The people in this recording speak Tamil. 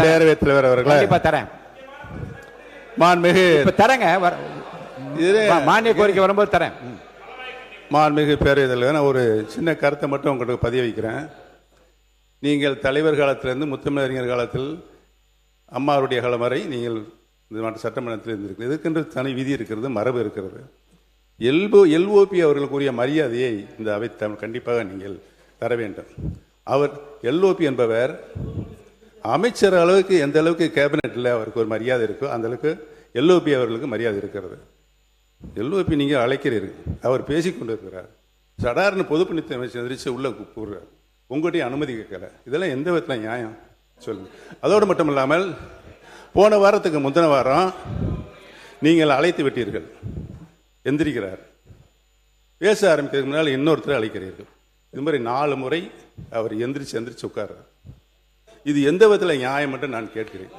பேரவைத் தலைவர் அவர்களே, தரேன். மாண்புமிகு தரேங்க. மானிய கோரிக்கை வரும்போது தரேன். மாண்புமிகு பேரவைத் தலைவர், நான் ஒரு சின்ன கருத்தை மட்டும் உங்களுக்கு பதிய வைக்கிறேன். நீங்கள் தலைவர் காலத்திலிருந்து முத்தமிழறிஞர் காலத்தில் அம்மாவுடைய காலம் வரை நீங்கள் இந்த சட்டமன்றத்தில் இருந்திருக்கு. இதுக்கென்று தனி விதி இருக்கிறது, மரபு இருக்கிறது. எல்ஓபி அவர்களுக்குரிய மரியாதையை இந்த அவை கண்டிப்பாக நீங்கள் தர வேண்டும். அவர் எல்ஓபி என்பவர் அமைச்சர் அளவுக்கு எந்த அளவுக்கு கேபினெட்டில் அவருக்கு ஒரு மரியாதை இருக்கோ அந்த அளவுக்கு எல்ஓபி அவர்களுக்கு மரியாதை இருக்கிறது. எல்ஓபி நீங்கள் அழைக்கிறீர்கள், அவர் பேசிக்கொண்டு இருக்கிறார். சடார்னு பொதுப்பணித்துறை அமைச்சர் எதிர்த்து உள்ள கூறுறார், உங்கள்கிட்ட அனுமதி கேட்கல. இதெல்லாம் எந்த விதத்தில் நியாயம் சொல்லுங்க. அதோடு மட்டும் இல்லாமல் போன வாரத்துக்கு முந்தின வாரம் நீங்கள் அழைத்து விட்டீர்கள், எந்திரிக்கிறார். பேச ஆரம்பிக்கிறதுக்கு முன்னால் இன்னொருத்தரை அழைக்கிறீர்கள். இது மாதிரி 4 முறை அவர் எந்திரிச்சு உட்கார்றார். இது எந்த விதத்தில் நியாயம் என்று நான் கேட்கிறேன்.